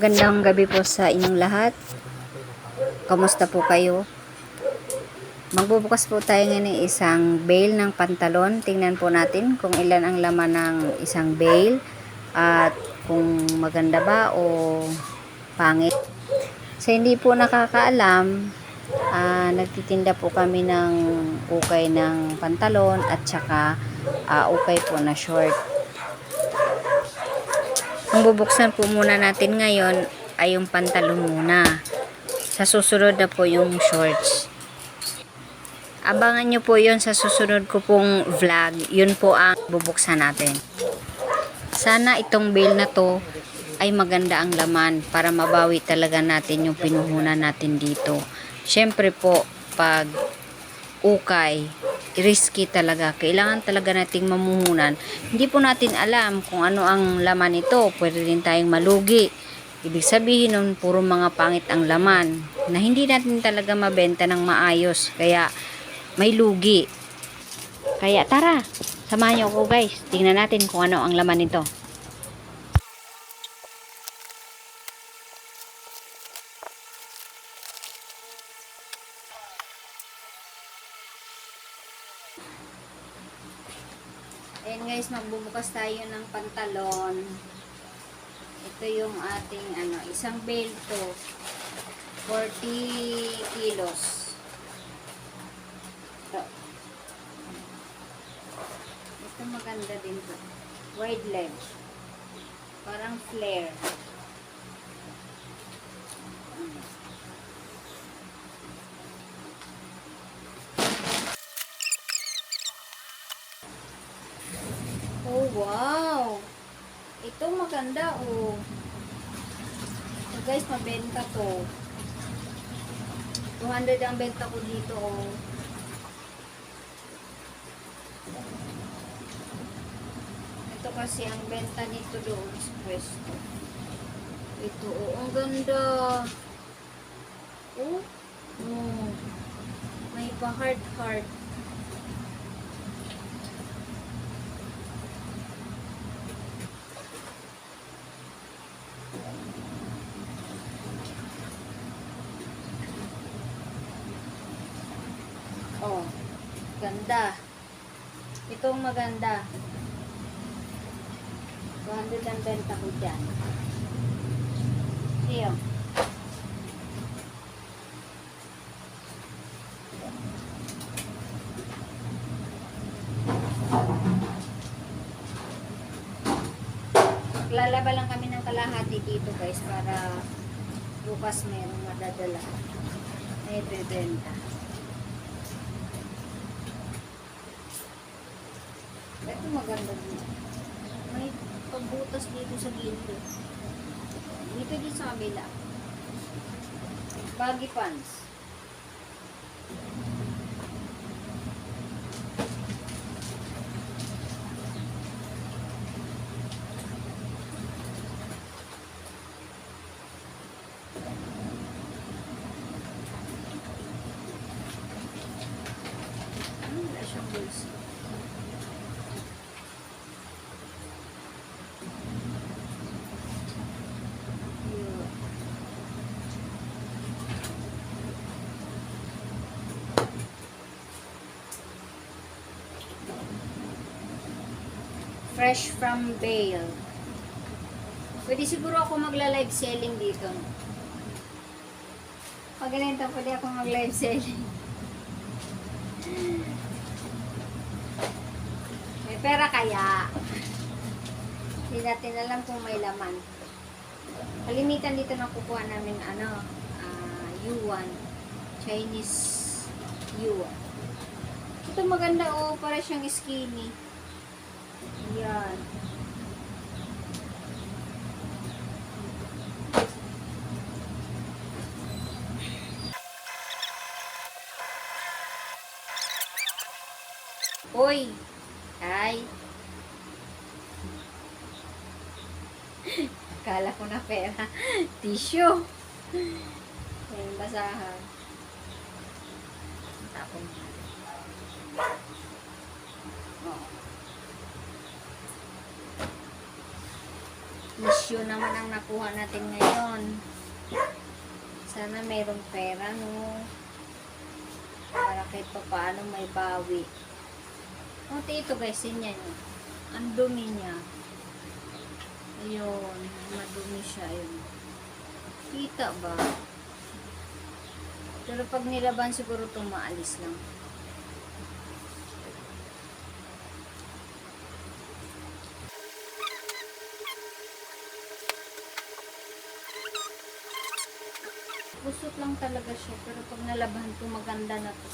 Magandang gabi po sa inyong lahat. Kamusta po kayo? Magbubukas po tayo ngayon ng isang bale ng pantalon. Tingnan po natin kung ilan ang laman ng isang bale at kung maganda ba o pangit. Sa hindi po nakakaalam, nagtitinda po kami ng ukay ng pantalon at saka ukay po na short. Ang bubuksan po muna natin ngayon ay yung pantalon muna. Sa susunod na po yung shorts. Abangan nyo po yun sa susunod ko pong vlog. Yun po ang bubuksan natin. Sana itong bale na to ay maganda ang laman para mabawi talaga natin yung pinuhunan natin dito. Syempre po, pag ukay, risky talaga. Kailangan talaga nating mamuhunan. Hindi po natin alam kung ano ang laman nito. Pwede din tayong malugi. Ibig sabihin nun, puro mga pangit ang laman na hindi natin talaga mabenta ng maayos. Kaya, may lugi. Kaya, tara! Samahan niyo ako guys. Tingnan natin kung ano ang laman nito. Ayan guys, magbubukas tayo ng pantalon. Ito yung ating isang bale to. 40 kilos. Ito maganda din to. Wide leg. Parang flare. Oh, wow! Ito maganda, oh. So guys, mabenta to. 200 ang benta ko dito, oh. Ito kasi ang benta nito doon sa pwesto. Ito, oh, ang ganda. Oh, oh. May pa-heart-heart. Oh, ganda. Itong maganda. 200 ang benta ko dyan. Iyo. Lalaba lang kami ng kalahati dito guys para bukas merong madadala. May bebenta. Ito maganda dito. May pagbutas dito sa gilid. Dito din sa kabila. Baggy pants. Wala siyang bulsa. Fresh from bale. Pwede siguro ako magla-live selling dito. Pag ganito, pwede ako mag-live selling. May pera kaya. Hindi natin alam kung may laman. Kalimitan dito na kukuha namin yuan. Chinese yuan. Ito maganda, oh, para siyang skinny. Yan. Hoy! Ay! Akala ko na pera. Tissue. Ayan, basahan. Tapon. Oh. Bisyo naman ang nakuha natin ngayon. Sana mayroong pera, no? Para kahit pa paano may bawi. Kunti ito guys, yan yun. Ang dumi niya. Ayun, madumi siya. Ayun. Kita ba? Pero pag nilaban siguro itong maalis lang. Busot lang talaga siya. Pero pag nalaban ito, maganda na to.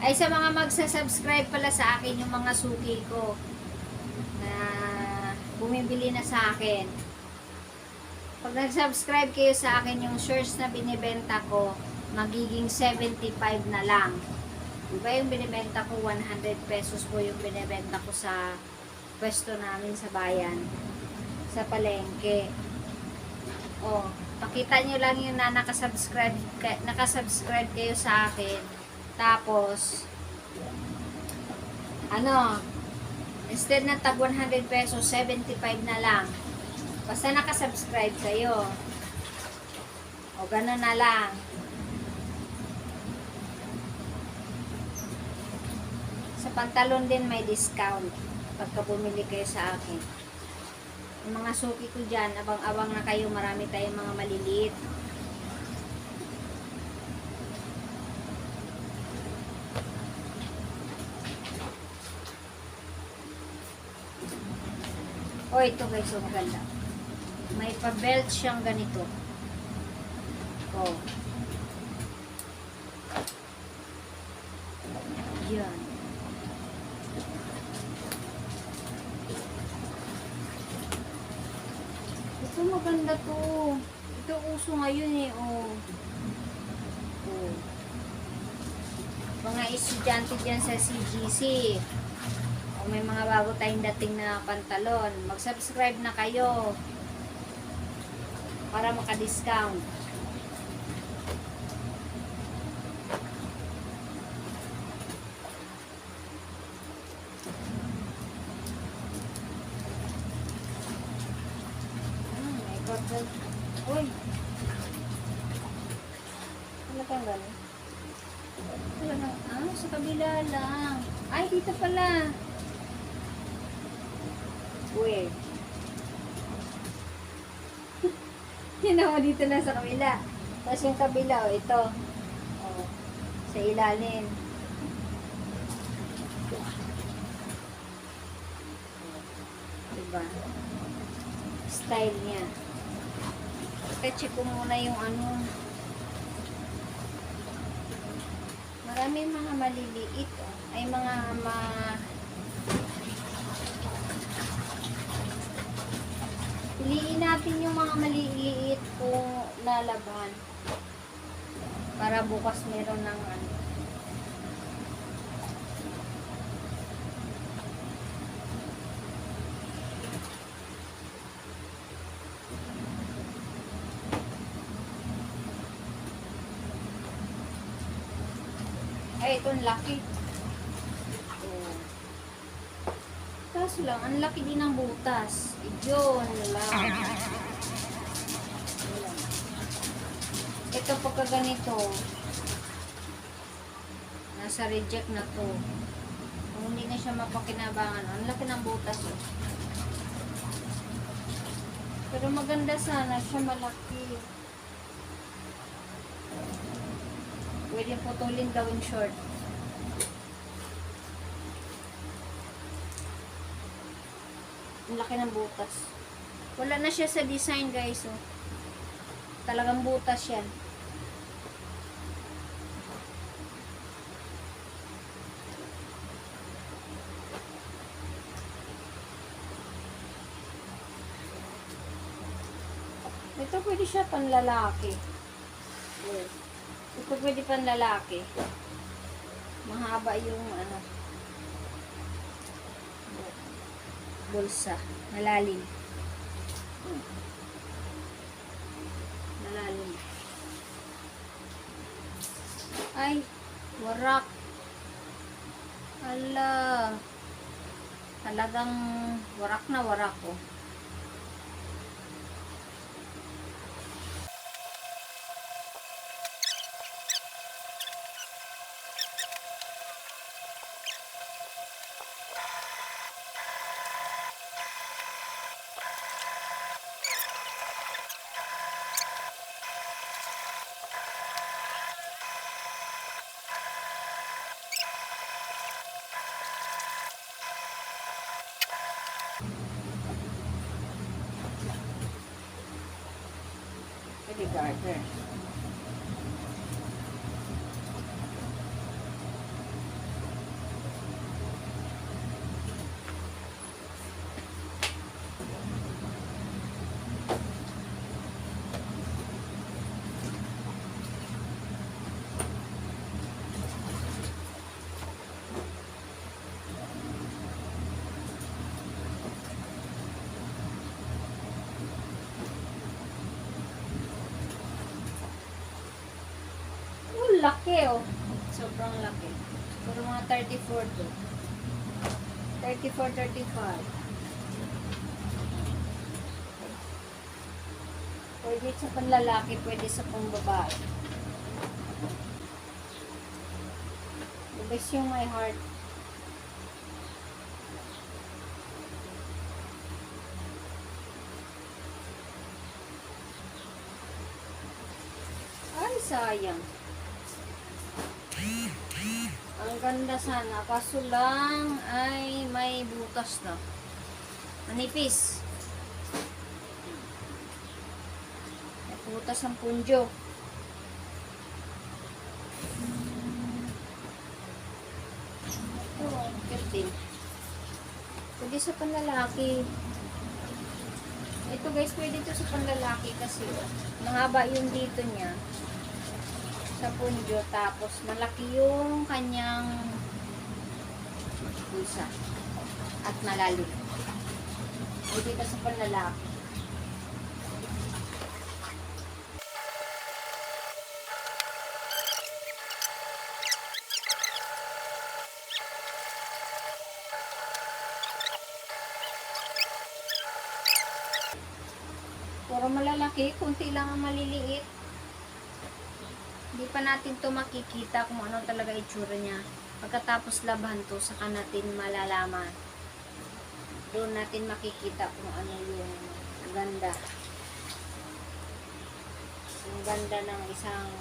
Ay, sa mga magsa-subscribe pala sa akin, yung mga suki ko na bumibili na sa akin. Pag nag-subscribe kayo sa akin, yung shirts na binibenta ko, magiging 75 na lang. Diba yung binibenta ko, 100 pesos po yung binibenta ko sa pwesto namin sa bayan, sa palengke. O, pakita nyo lang yung na nakasubscribe kayo sa akin. Tapos, instead na tag 100 pesos, 75 na lang. Basta nakasubscribe kayo. O, gano'n na lang. Sa pantalon din may discount pagka bumili kayo sa akin. Yung mga suki ko dyan, abang-abang na kayo, marami tayong mga maliliit. O, ito guys, so maganda. May pa-belt siyang ganito. O. Yan. Ito maganda to. Ito uso ngayon eh, o. O. Mga estudyante dyan sa CGC. O may mga bago tayong dating na pantalon, mag-subscribe na kayo para maka-discount. May cotton. Uy! Talagang gano'n. Talagang, sa kabila lang. Ay, dito pala. Uy. Yun ako dito lang sa kabila. Tapos yung kabila, ito. O, sa ilalim. Diba? Style niya. Check ko muna yung maraming mga maliliit. Ay mga piliin natin yung mga maliliit kung lalaban para bukas meron ng ay, itong laki. Kaso lang, ang laki din ng butas. Yun lang. Ito pagka ganito, nasa reject na to. Kung hindi na siya mapakinabangan, ang laki ng butas. Pero maganda sana siya, malaki. Pwede putulin gawing short. Ang laki ng butas. Wala na siya sa design guys. Oh. Talagang butas yan. Ito pwede siya panlalaki. Ito pwede panlalaki. Mahaba yung bulsa. Malalim. Malalim. Ay, warak. Ala, talagang warak na warak oh. Pwede garter. Laki oh. Sobrang laki. Siguro mga 34 to. 34, 35. Pwede sa panlalaki, pwede sa pangbabae. The best yung my heart. Ay, sayang. Ang ganda sana, kaso lang ay may butas na. Manipis. May butas ang punjo. Ito, 15. Pwede sa panlalaki. Ito guys, pwede ito sa panlalaki kasi mahaba yung dito niya. Sa punjo, tapos malaki yung kanyang bulsa at malalim. Pwede ka sa panlalaki. Puro malalaki, kunti lang ang maliliit. Hindi pa natin to makikita kung ano talaga itsura niya. Pagkatapos labahan to, saka natin malalaman. Doon natin makikita kung ano yung ganda. Yung ganda ng isang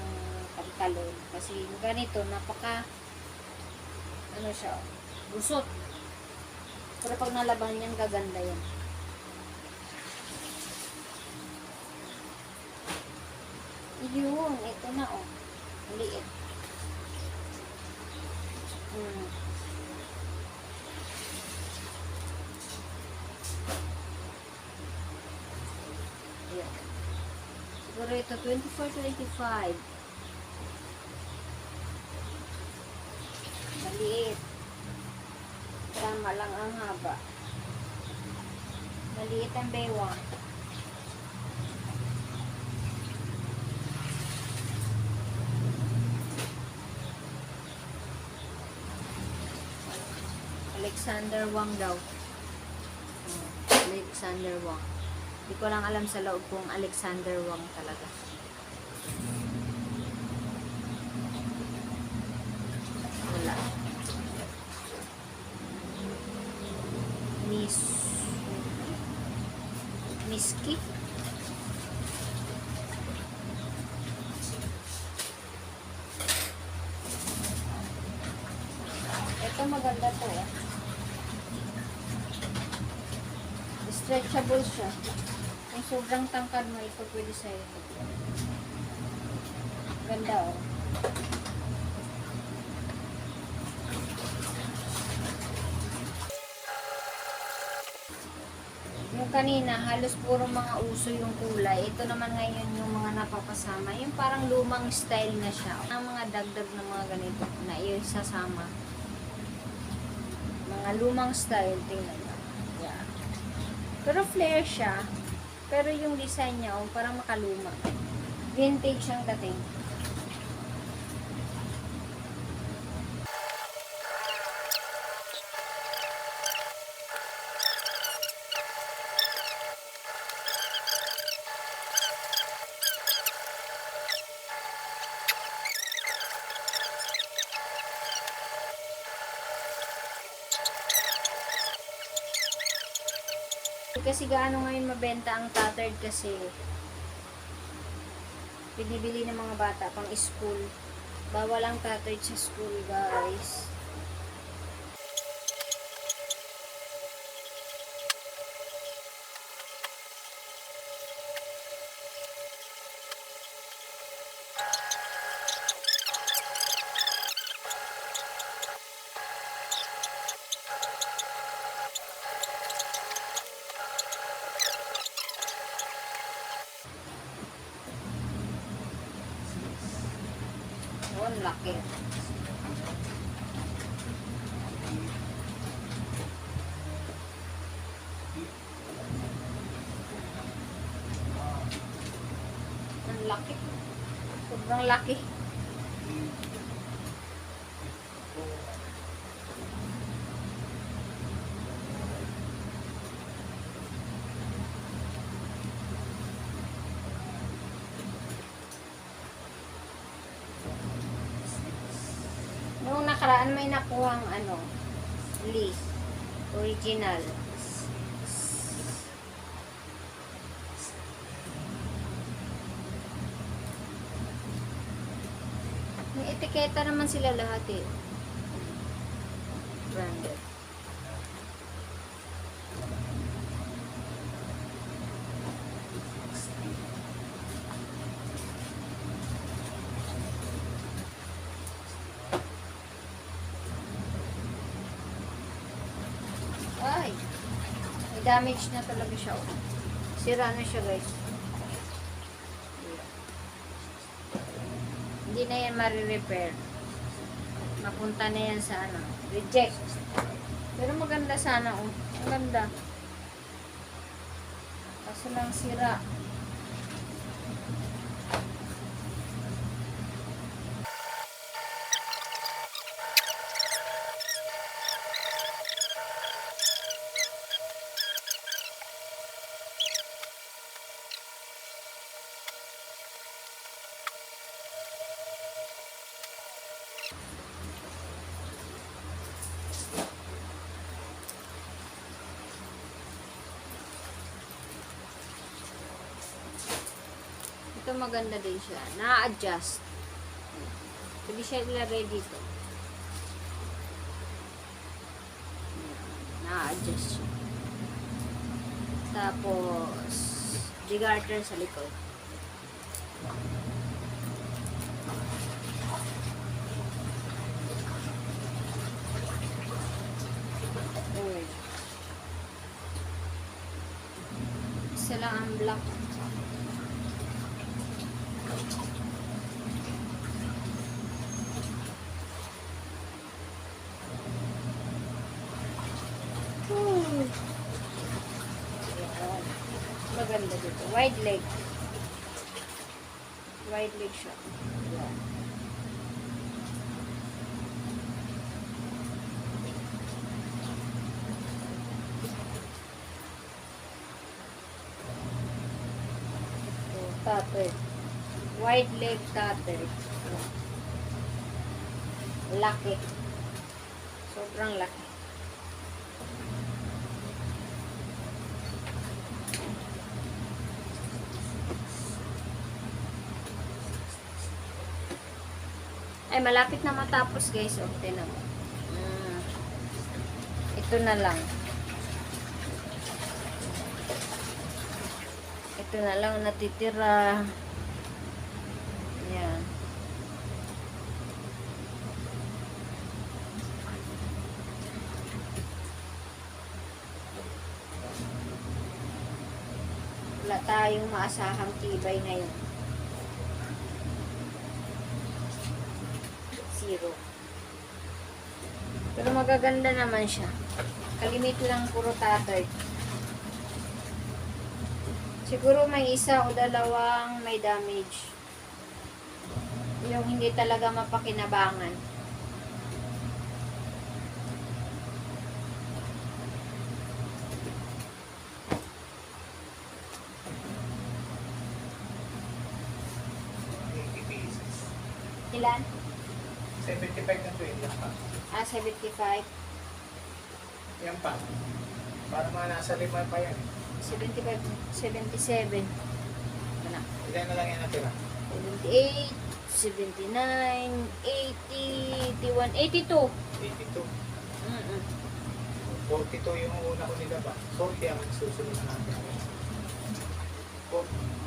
pantalon. Kasi ganito, napaka ano siya, gusot. Pero pag nalabahan niyan, gaganda yan. Yun, ito na oh. Liit. Ayan. Siguro ito 24-25. Maliit. Tama lang ang haba. Maliit ang bewang. Alexander Wang daw. Alexander Wang. Hindi ko lang alam sa loob kung Alexander Wang talaga. Wala. Miski. Ito maganda to eh. Stretchable siya. Kung sobrang tangkad mo, ito pwede sa'yo. Ganda oh. Yung kanina, halos puro mga uso yung kulay. Ito naman ngayon yung mga napapasama. Yung parang lumang style na siya. Ang mga dagdag na mga ganito na isasama. Mga lumang style, tingnan nyo. Yeah. Pero flare siya. Pero yung design niya, oh, parang makaluma. Vintage ang dating. kasi gaano ngayon mabenta ang tattered kasi binibili ng mga bata pang school. Bawal ang tattered sa school, guys. Oh, ang laki. Ang laki. Sobrang laki. Noong nakaraan may nakuhang list. Original. May etiketa naman sila lahat eh. Branded. Ay, may damage na talaga siya. Oh. Sira na siya, guys. Hindi na yan marirepair. Mapunta na yan sa reject. Pero maganda sana, oh. Ang ganda. Kaso lang sira. Ito maganda din siya. Na-adjust. Pwede siya ilagay dito. Na-adjust siya. Tapos, degarter sa likod. Isa lang ang black. Maganda dito. Wide leg. Wide leg siya. Yan. Tattered. Wide leg tattered. Laki. Sobrang laki. Ay, malapit na matapos, guys. O, tinan mo. Ito na lang. Ito na lang natitira. Yan. Wala tayong maasahang tibay ngayon. Zero. Pero magaganda naman siya. Kalimit lang puro tattered. Siguro may isa o dalawang may damage. Yung hindi talaga mapakinabangan. Ilan? 75 na 20 yan pa. 75. Yan pa. Para mga nasa 5 pa yan. 75, 77. Ito na. Ilan na lang yan natira? 78, 79, 80, 81, 82. 82. Mm-mm. 42 yung una ko nila ba? 40 ang susunod natin.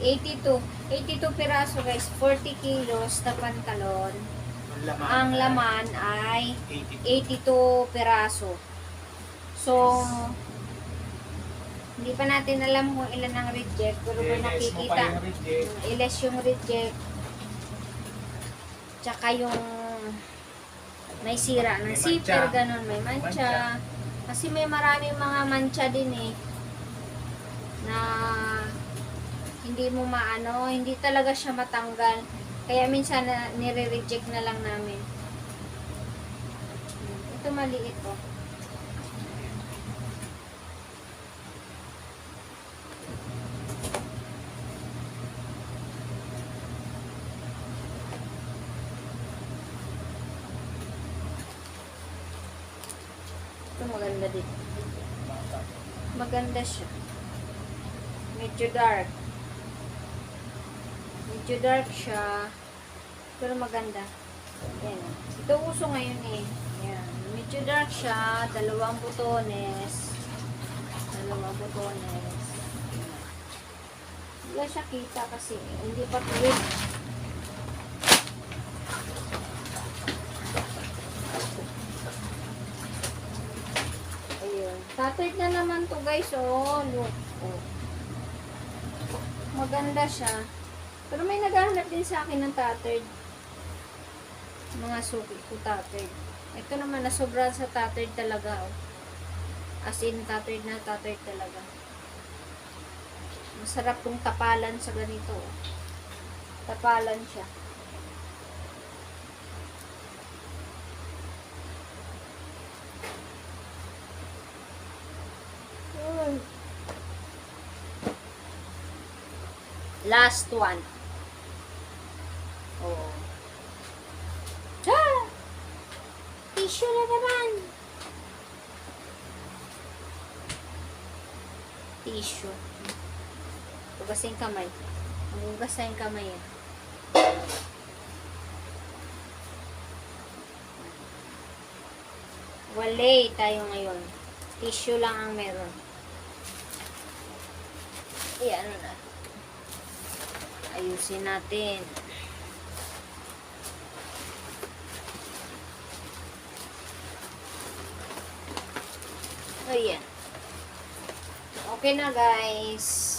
82. 82 piraso guys. 40 kilos na pantalon. Ang laman. Ang laman ay 82. 82 piraso. So, hindi pa natin alam kung ilan ang reject. Pero may Yes, mo pa nakikita. yung reject. Iles yung reject. Tsaka yung may sira ng May zipper, mancha. ganun, may mancha. Kasi may maraming mga mancha din eh. Na hindi mo maano, hindi talaga siya matanggal. Kaya minsan na, nire-reject na lang namin. Ito maliit oh. Ito maganda din. Maganda siya. Medyo dark. Medyo dark siya. Pero maganda. Yan. Ito uso ngayon eh. Yan. Medyo dark siya. Dalawang butones. Dalawang butones. Hindi siya kita kasi. Hindi pa tuwid. Ayun. Tattered na naman to guys. Oh, look. Oh. Maganda siya. Pero may naghahanap din sa akin ng tattered. Mga suki ko tattered. Ito naman nasobra sa tattered talaga. Oh. As in tattered na tattered talaga. Masarap kong tapalan sa ganito. Oh. Tapalan siya. Last one. Oh. Ah! Tissue na naman. Tissue. Hugasin kamay. Hugasin kamay yan. Walay tayo ngayon. Tissue lang ang meron. Iyan na. Ayusin natin. Ayan. Okay na guys.